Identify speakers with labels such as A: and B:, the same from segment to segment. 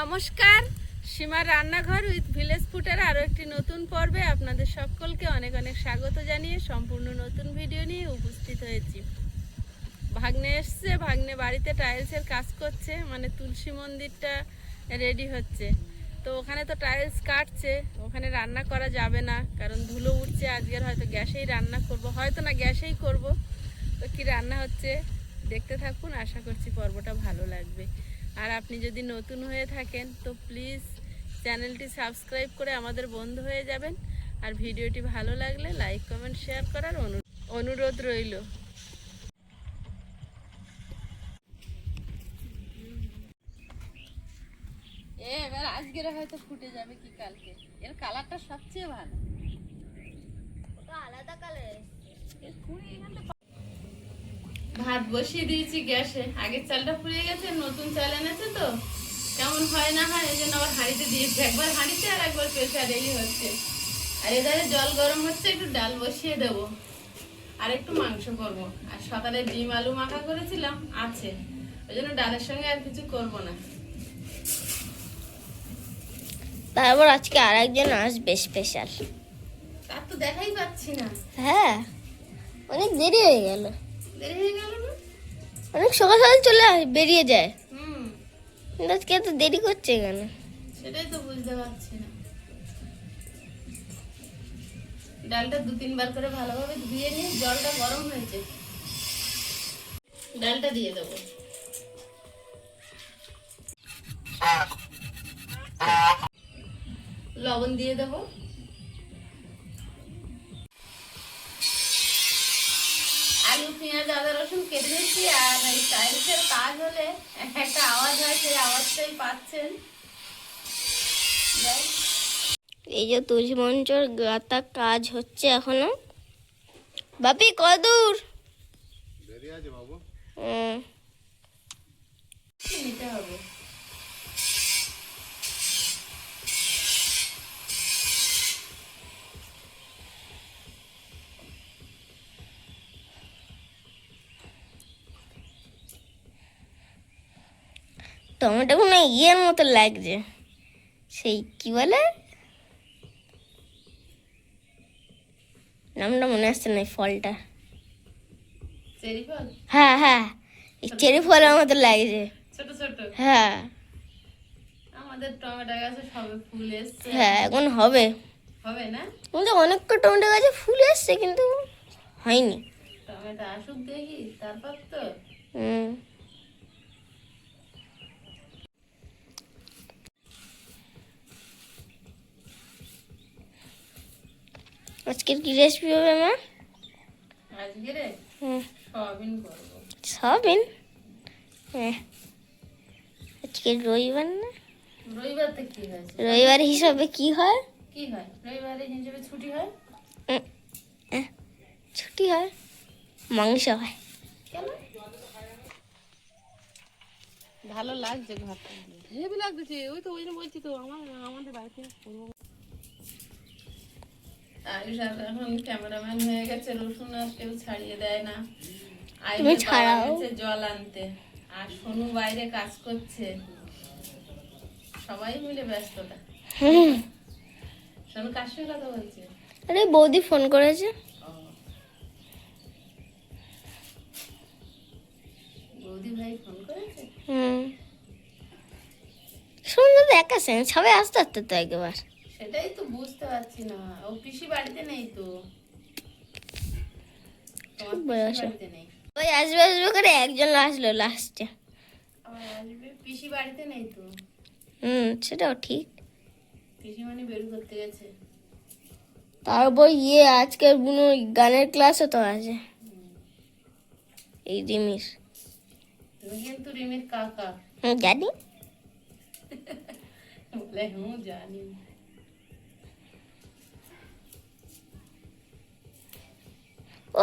A: নমস্কার, সীমার রান্নাঘর উইথ ভিলেজ ফুডের আরও একটি নতুন পর্বে আপনাদের সকলকে অনেক অনেক স্বাগত জানিয়ে সম্পূর্ণ নতুন ভিডিও নিয়ে উপস্থিত হয়েছি। ভাগ্নে এসছে, ভাগ্নে বাড়িতে টাইলসের কাজ করছে, মানে তুলসী মন্দিরটা রেডি হচ্ছে। তো ওখানে তো টাইলস কাটছে, ওখানে রান্না করা যাবে না, কারণ ধুলো উঠছে। আজকের হয়তো গ্যাসেই রান্না করব, হয়তো না গ্যাসেই করব। তো কি রান্না হচ্ছে দেখতে থাকুন, আশা করছি পর্বটা ভালো লাগবে। আর আপনি যদি নতুন হয়ে থাকেন তো প্লিজ চ্যানেলটি সাবস্ক্রাইব করে আমাদের বন্ধু হয়ে যাবেন। আর ভিডিওটি ভালো লাগলে লাইক কমেন্ট শেয়ার করার অনুরোধ রইল। এবার আজকের হয়তো ফুটে যাবে কি কালকে। এর কালারটা সবচেয়ে ভালো, আলাদা কালার। ভাত বসিয়ে দিয়েছি গ্যাসে, আগের চালটা ফুরিয়ে গেছে, নতুন চাল এনেছে তো কেমন হয় না হয় এই জন্য আবার হাঁড়িতে দিয়েছি। একবার হাঁড়িতে আর একবার প্রেসার, এই হচ্ছে। আর এধারে জল গরম হচ্ছে, একটু ডাল বসিয়ে দেবো আর একটু মাংস করবো। আর সকালে ডিম আলু মাখা করেছিলাম আছে, ওই জন্য ডালের সঙ্গে আর কিছু করবো না।
B: তারপর আজকে আর একজন আসবে স্পেশাল,
A: তার তো দেখাই পাচ্ছি না।
B: হ্যাঁ অনেক দেরি হয়ে গেল।
A: দেরি হয়ে গেল না?
B: অনেক সকাল সকাল চলে বেরিয়ে যায়,
A: হুম,
B: কিন্তু আজকে এত দেরি করছে কেন?
A: সেটাই তো বুঝতে পারছি না। ডালটা 2-3 বার করে ভালোভাবে ধুয়ে নিয়ে জলটা গরম হয়েছে, ডালটা দিয়ে দেবো। লবণ দিয়ে দেবো। আলু পেঁয়াজ আদা রসুন কেটে দিচ্ছি। আর এই টাইলসের কাজ হলে একটা আওয়াজ হয়, সেই আওয়াজটাই পাচ্ছেন।
B: এই যে তুলসী মঞ্চর গাঁথা কাজ হচ্ছে এখনো। বাপি কদূর
A: নিতে হবে।
B: টমেটো কোনো ইয়ের মতো লাগছে, সেই কি বলে নামটা মনে আসছে না, এই ফলটা।
A: চেরি ফল,
B: হ্যাঁ হ্যাঁ, এই চেরি ফলের মতো লাগছে।
A: ছোট ছোট।
B: হ্যাঁ
A: আমাদের টমেটো গাছে সবে ফুল এসছে।
B: হ্যাঁ, এখন হবে।
A: হবে না?
B: কিন্তু অনেক টমেটো গাছে ফুল এসছে কিন্তু হয়নি।
A: টমেটো আসুক দেখি, তারপর তো।
B: হুম, আজকের কি রেসিপি হবে মা?
A: আজকে রে সয়াবিন করবো।
B: সয়াবিন? হ্যাঁ, আজকে রবিবার না?
A: রবিবারতে কি হয়েছে?
B: রবিবার হিসাবে কি হয়?
A: কি হয় রবিবারে হিসেবে? ছুটি হয়।
B: ছুটি হয়, মাংস হয়।
A: কেন? ভালো লাগছে ঘরটা, হেভি লাগছে। ওই তো ওই জন্য বলছি তো, আমাদের বাড়িতে করবো। এখন ক্যামেরাম্যান হয়ে গেছে, রসুন আর কেউ ছাড়িয়ে দেয় না।
B: তুমি ছাড়াও।
A: জল আনতে, আর সোনু বাইরে কাজ করছে, সবাই মিলে ব্যস্ততা। সোনু কার সঙ্গে কথা বলছে?
B: আরে বৌদি ফোন করেছে।
A: বৌদি ভাই ফোন করেছে?
B: শুনতে তো একা সেন, সবাই আসতে আসতে তো একবার।
A: সেটাই তো বুঝতে পারছি না, ও পিসি বাড়িতে নেই তো। তোমার পিসি বাড়িতে নেই।
B: ওই আসবে আসবে করে একজন আসলো লাস্টে।
A: আবার আসবে, পিসি বাড়িতে নেই তো।
B: সেটাও ঠিক।
A: পিসি মানে বের করতে গেছে।
B: তারপর আজকের বুনো গানের ক্লাসও তো আছে, এই রিমির।
A: তুমি কিন্তু রিমির কাকা।
B: জানি।
A: বলে জানি।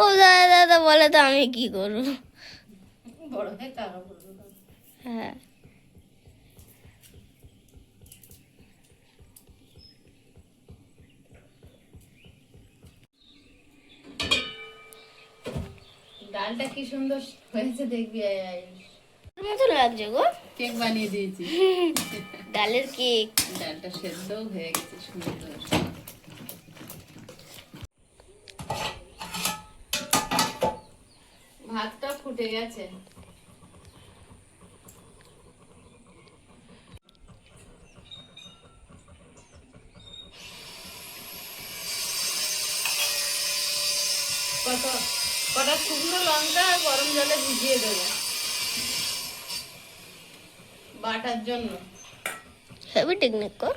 B: ও দাদা দাদা বলে তো আমি কি করবো?
A: বড় হয়ে কাকা বলবো।
B: হ্যাঁ,
A: ডালটা কি সুন্দর হয়েছে দেখবি।
B: মতো লাগছে গো।
A: কেক বানিয়ে দিয়েছি।
B: ডালের কেক।
A: ডালটা সেদ্ধও হয়ে গেছে সুন্দর। ভাতটা ফুটে গেছে। কটা শুকনো লঙ্কা গরম জলে ভিজিয়ে দেবো বাটার জন্য।
B: হেভি টেকনিক গো।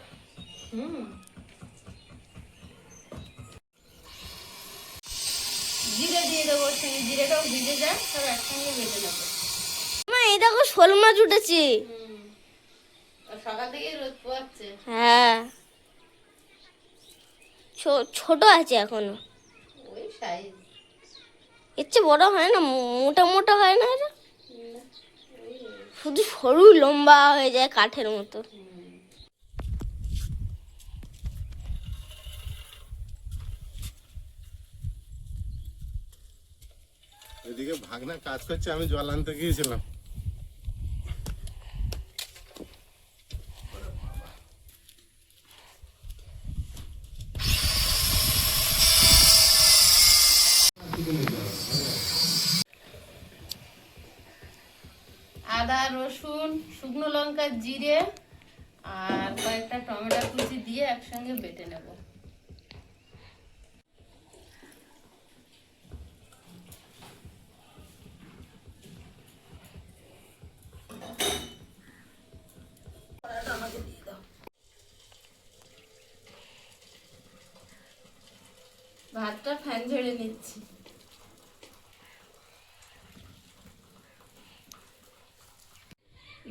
A: জিরে দিয়ে দেবো, সেই জিরেটাও ভিজে যায়, সব একসঙ্গে বেটে নেবো।
B: মা এই দেখো শোল মাছ উঠেছে।
A: আর সকাল থেকে রোদ পোয়াচ্ছে।
B: হ্যাঁ, ছোট আছে এখনো,
A: ওই সাইজ।
B: এর চেয়ে বড় হয় না, মোটা মোটা হয় না এটা, শুধু সরু লম্বা হয়ে যায় কাঠের মতো।
C: এদিকে ভাগনা কাজ করছে, আমি জল আনতে গিয়েছিলাম।
A: আদা রসুন শুকনো লঙ্কা জিরে আর কয়েকটা টমেটো কুচি দিয়ে একসঙ্গে বেটে নেব। ভাতটা ফ্যান ঝেড়ে নিচ্ছি।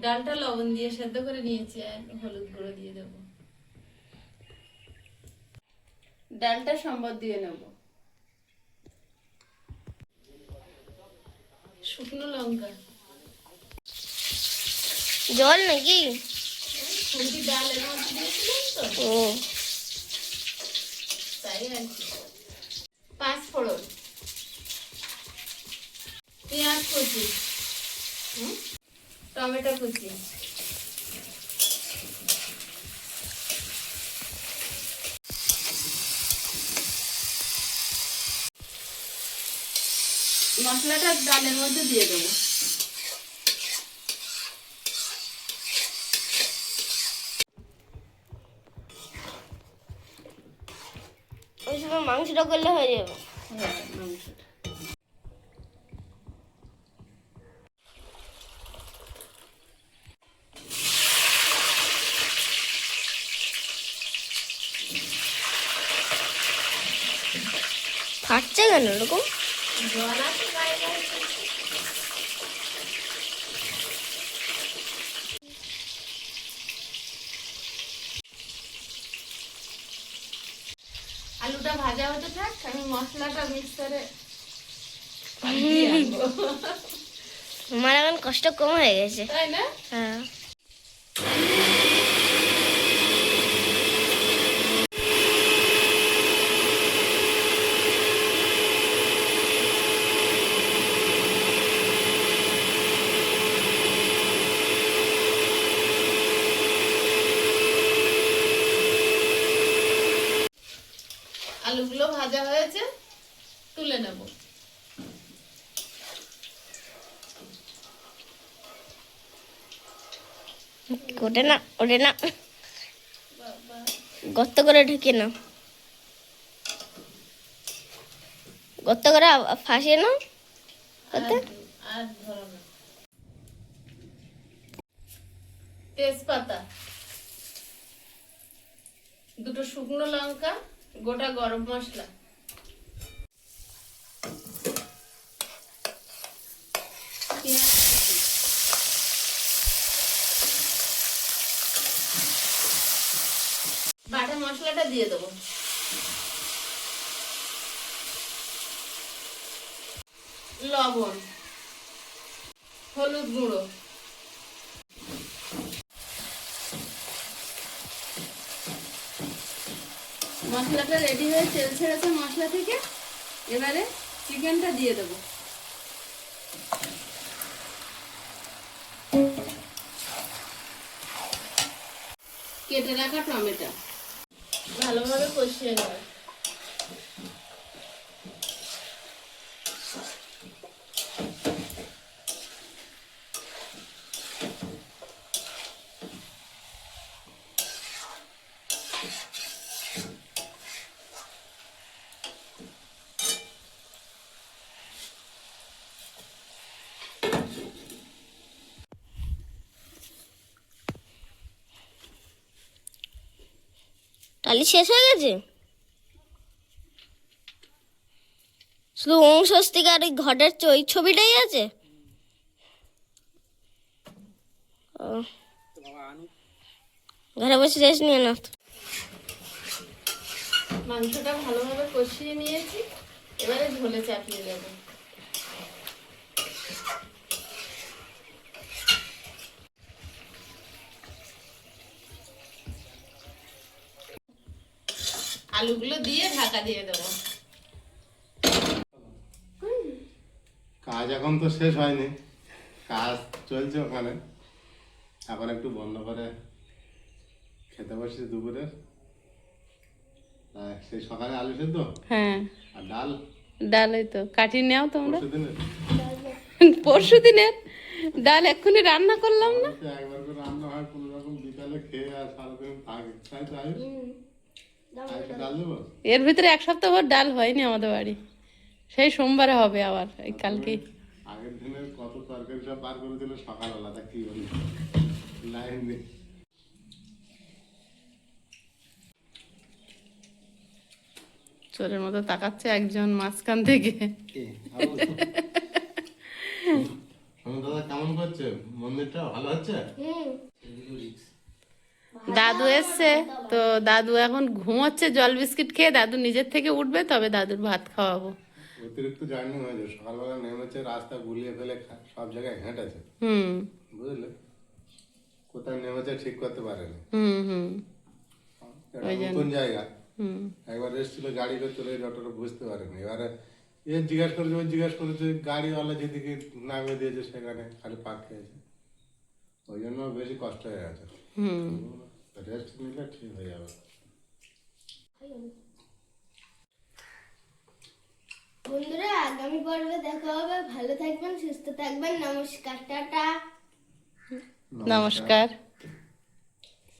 A: ডালটা লবণ দিয়ে সেদ্ধ করে নিয়েছি, আর হলুদ গুঁড়ো দিয়ে দেব। ডালটা সম্বর দিয়ে নেব। শুকনো লঙ্কা,
B: জল নাকি?
A: খুঁটি ডালের মধ্যে দিয়েছিলাম তো,
B: ও
A: তাই আর কি। 5 ফোড়ন, পেঁয়াজ কুচি, টমেটো কুচি, মশলাটা ডালের মধ্যে দিয়ে দেবো।
B: ওই সময় মাংসটা করলে হয়ে যাবে।
A: হ্যাঁ, মাংসটা
B: ফাটছে কেন এরকম?
A: জল আছে গায়ে গায়ে। আলুটা ভাজা হতে থাক, আমি মশলাটা মিক্সারে দিয়ে আনবো।
B: আমার এখন কষ্ট কম হয়ে গেছে।
A: তাই না?
B: হ্যাঁ,
A: আলুগুলো ভাজা হয়েছে, তুলে নেব।
B: ওঠে না ওঠে না, গর্ত করে ঢুকে নাও, গর্ত করে ফাঁসিয়ে নাও।
A: আর ধরো না। তেজপাতা, দুটো শুকনো লঙ্কা, গোটা গরম মশলা, পেঁয়াজ কুচি, বাটা মশলাটা দিয়ে দেবো। লবণ, হলুদ গুঁড়ো, মশলাটা রেডি হয়ে তেল ছেড়েছে মশলা থেকে। এবারে চিকেনটা দিয়ে দেবো। কেটে রাখা টমেটো ভালোভাবে কষিয়ে নেব।
B: টালি শেষ হয়ে গেছে, শুধু ওম স্বস্তিক আর ওই ঘটের ওই ছবিটাই আছে। ও, ঘরে বসে রেস্ট নিয়ে না।
A: মাংসটা ভালোভাবে কষিয়ে নিয়েছি, এবারে ঝোলে চাপিয়ে দেব। আলুগুলো দিয়ে ঢাকা দিয়ে দেবো।
C: কাজ এখন তো শেষ হয়নি, কাজ চলছে ওখানে। এখন একটু বন্ধ করে খেতে বসছি দুপুরের। সেই সকালে আলু সেদ্ধ
A: হ্যাঁ,
C: আর ডাল।
A: ডাল এই তো কাটি নাও তোমরা।
C: পরশুদিনের
A: পরশু দিনের ডাল এক্ষুনি রান্না করলাম না।
C: তো একবার করে রান্না হয় কোনো রকম, বিকালে খেয়ে আর সারাদিন থাকে, তাই তো আয়ুষ? আয়ুষে ডাল দেবো?
A: এর ভিতরে এক সপ্তাহ ভর ডাল হয়নি আমাদের বাড়ি, সেই সোমবারে হবে আবার, এই কালকে।
C: আগের দিনের কত তরকারি সব বার করে দিল সকালবেলা, তা কি বলি লাইন নেই।
A: চোরের মতো তাকাচ্ছে একজন মাঝখান থেকে।
C: দাদা কেমন করছে? মন্দিরটা ভালো হচ্ছে?
A: দাদু এসছে তো, দাদু এখন ঘুমোচ্ছে জল বিস্কিট খেয়ে। দাদু নিজের থেকে উঠবে, তবে দাদুর ভাত খাওয়াবো।
C: অতিরিক্ত জার্নি হয়েছে, সকালবেলা নেমেছে, রাস্তা গুলিয়ে ফেলে সব জায়গায় হেঁটেছে,
A: হুম
C: বুঝলে? কোথায় নেমেছে ঠিক করতে পারেনি।
A: হুম হুম
C: একটা নতুন জায়গা,
A: হুম
C: একবার এসেছিল গাড়ি করে চলে, অতটা বুঝতে পারেনি। এবারে এর জিজ্ঞাসা করেছে, ওই জিজ্ঞাসা করেছে, গাড়িওয়ালা যেদিকে নামিয়ে দিয়েছে সেখানে খালি পাক খেয়েছে, ওই জন্য বেশি কষ্ট হয়ে গেছে।
A: হুম।
C: রেস্ট নিলে ঠিক হয়ে যাবে।
B: বন্ধুরা, আগামী পর্বে দেখা হবে। ভালো থাকবেন, সুস্থ থাকবেন। নমস্কার, টাটা।
A: নমস্কার।